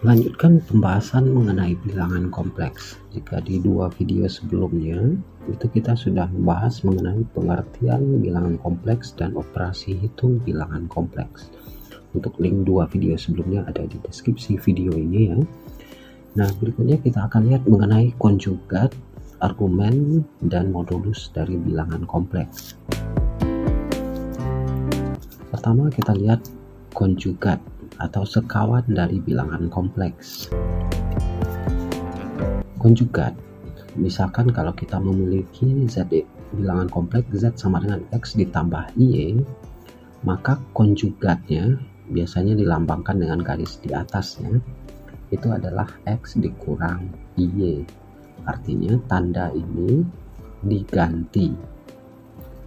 Lanjutkan pembahasan mengenai bilangan kompleks. Jika di dua video sebelumnya itu kita sudah membahas mengenai pengertian bilangan kompleks dan operasi hitung bilangan kompleks. Untuk link dua video sebelumnya ada di deskripsi video ini ya. Nah, berikutnya kita akan lihat mengenai konjugat, argumen, dan modulus dari bilangan kompleks. Pertama kita lihat konjugat atau sekawan dari bilangan kompleks. Konjugat, misalkan kalau kita memiliki z bilangan kompleks z sama dengan x ditambah y, maka konjugatnya biasanya dilambangkan dengan garis di atasnya, itu adalah x dikurang y. Artinya tanda ini diganti.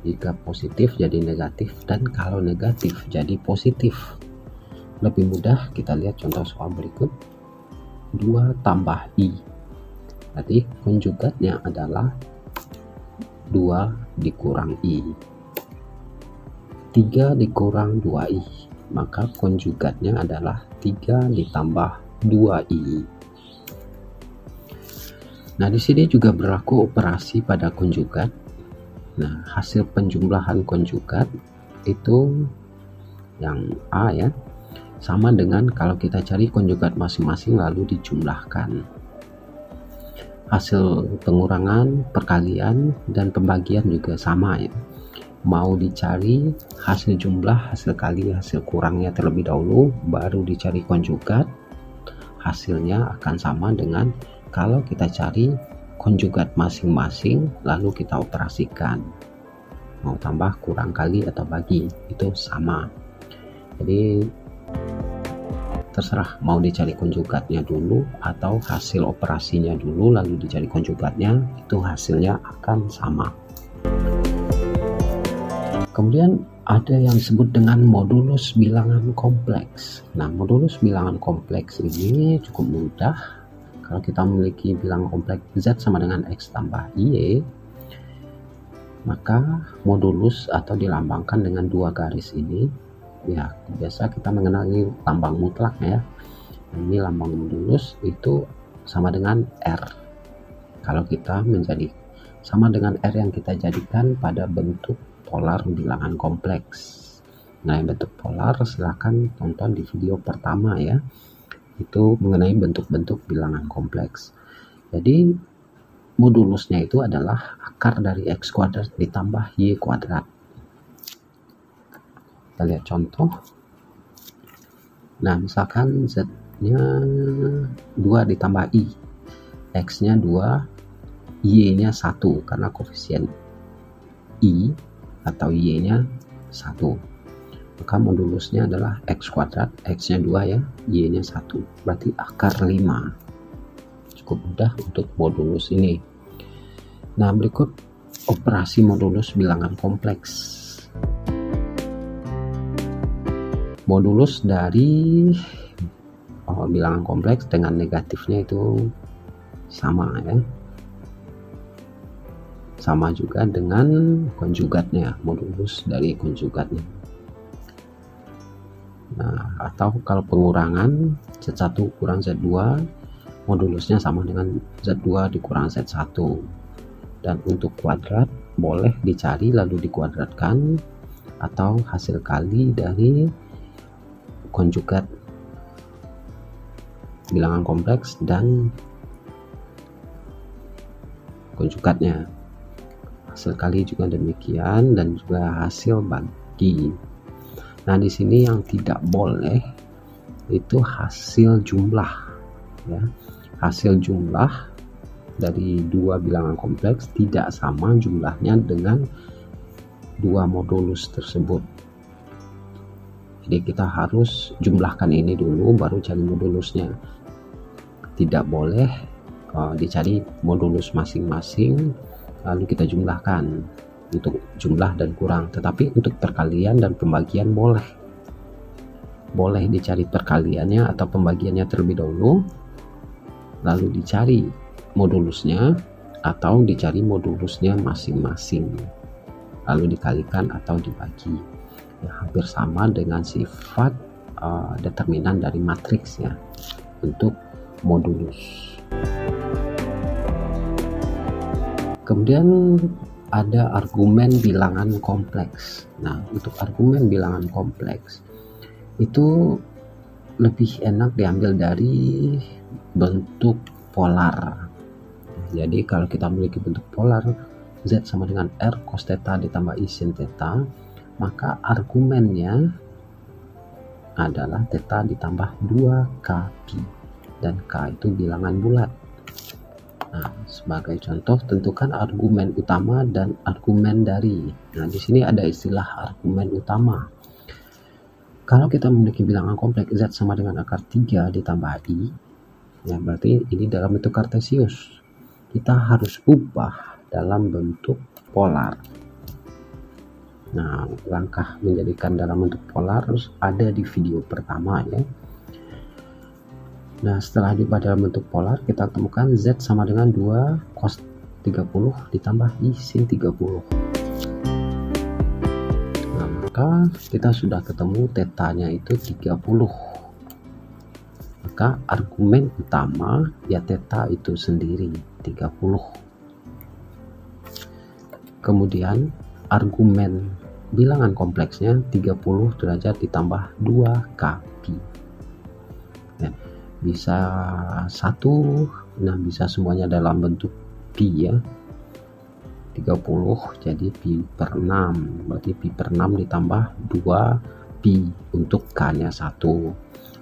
Jika positif jadi negatif, dan kalau negatif jadi positif. Lebih mudah kita lihat contoh soal berikut. 2 tambah i, berarti konjugatnya adalah 2 dikurang i. 3 dikurang 2i, maka konjugatnya adalah 3 ditambah 2i. Nah, di sini juga berlaku operasi pada konjugat. Nah, hasil penjumlahan konjugat itu yang A ya, sama dengan kalau kita cari konjugat masing-masing lalu dijumlahkan. Hasil pengurangan, perkalian, dan pembagian juga sama ya. Mau dicari hasil jumlah, hasil kali, hasil kurangnya terlebih dahulu, baru dicari konjugat. Hasilnya akan sama dengan kalau kita cari konjugat masing-masing lalu kita operasikan. Mau tambah, kurang, kali, atau bagi, itu sama. Jadi terserah mau dicari konjugatnya dulu atau hasil operasinya dulu lalu dicari konjugatnya, itu hasilnya akan sama. Kemudian ada yang disebut dengan modulus bilangan kompleks. Nah, modulus bilangan kompleks ini cukup mudah. Kalau kita memiliki bilangan kompleks z sama dengan x tambah y, maka modulus atau dilambangkan dengan dua garis ini. Ya, biasa kita mengenali lambang mutlak ya. Ini lambang modulus itu sama dengan R. Kalau kita menjadi sama dengan R yang kita jadikan pada bentuk polar bilangan kompleks. Nah, yang bentuk polar silahkan tonton di video pertama ya. Itu mengenai bentuk-bentuk bilangan kompleks. Jadi modulusnya itu adalah akar dari x kuadrat ditambah y kuadrat. Kita lihat contoh. Nah, misalkan z-nya 2 ditambah i, x-nya 2, y-nya 1 karena koefisien i atau y-nya 1. Maka modulusnya adalah x kuadrat, x-nya 2 ya, y-nya 1. Berarti akar 5. Cukup mudah untuk modulus ini. Nah, berikut operasi modulus bilangan kompleks. Modulus dari bilangan kompleks dengan negatifnya itu sama ya. Sama juga dengan konjugatnya, modulus dari konjugatnya. Nah, atau kalau pengurangan Z1 kurang Z2, modulusnya sama dengan Z2 dikurang Z1. Dan untuk kuadrat boleh dicari lalu dikuadratkan, atau hasil kali dari konjugat bilangan kompleks dan konjugatnya. Hasil kali juga demikian, dan juga hasil bagi. Nah, di sini yang tidak boleh itu hasil jumlah ya. Hasil jumlah dari dua bilangan kompleks tidak sama jumlahnya dengan dua modulus tersebut. Jadi kita harus jumlahkan ini dulu baru cari modulusnya. Tidak boleh dicari modulus masing-masing lalu kita jumlahkan untuk jumlah dan kurang. Tetapi untuk perkalian dan pembagian boleh dicari perkaliannya atau pembagiannya terlebih dahulu lalu dicari modulusnya, atau dicari modulusnya masing-masing lalu dikalikan atau dibagi. Ya, hampir sama dengan sifat determinan dari matriks ya. bentuk modulus. Kemudian ada argumen bilangan kompleks. Nah, untuk argumen bilangan kompleks itu lebih enak diambil dari bentuk polar. Jadi kalau kita memiliki bentuk polar, Z sama dengan R cos theta ditambah I sin theta, maka argumennya adalah theta ditambah 2 kpi, dan K itu bilangan bulat. Nah, sebagai contoh, tentukan argumen utama dan argumen dari. Nah, di sini ada istilah argumen utama. Kalau kita memiliki bilangan kompleks Z sama dengan akar 3 ditambah I, ya berarti ini dalam bentuk kartesius. Kita harus ubah dalam bentuk polar. Nah, langkah menjadikan dalam bentuk polar harus ada di video pertama ya. Nah, setelah diubah dalam bentuk polar, kita temukan Z sama dengan 2 cos 30 ditambah I sin 30. Nah, maka kita sudah ketemu tetanya itu 30. Maka argumen utama ya theta itu sendiri 30. Kemudian argumen bilangan kompleksnya 30 derajat ditambah 2 kpi. Ya, bisa 1, nah bisa semuanya dalam bentuk pi ya. 30 jadi pi per 6, berarti pi per 6 ditambah 2 pi untuk k nya 1,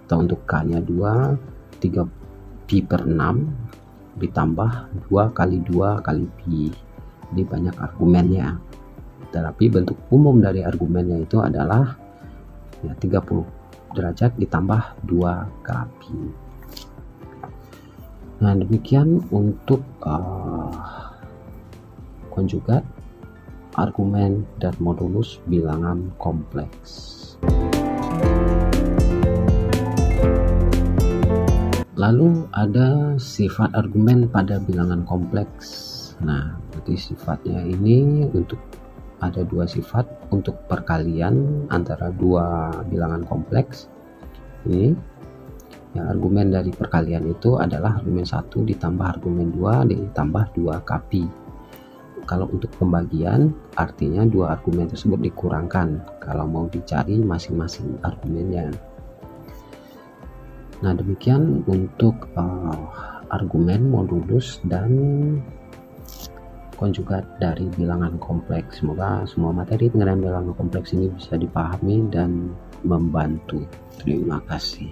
atau untuk k nya 2, 3 pi per 6 ditambah 2 kali 2 kali pi. Ini banyak argumennya, tetapi bentuk umum dari argumennya itu adalah ya 30 derajat ditambah 2 kpi. Nah, demikian untuk konjugat, argumen, dan modulus bilangan kompleks. Lalu ada sifat argumen pada bilangan kompleks. Nah, berarti sifatnya ini untuk ada 2 sifat untuk perkalian antara 2 bilangan kompleks. Ini ya, argumen dari perkalian itu adalah argumen 1 ditambah argumen 2 ditambah 2 kpi. Kalau untuk pembagian, artinya 2 argumen tersebut dikurangkan kalau mau dicari masing-masing argumennya. Nah, demikian untuk argumen, modulus, dan konjugat dari bilangan kompleks. Semoga semua materi mengenai bilangan kompleks ini bisa dipahami dan membantu. Terima kasih.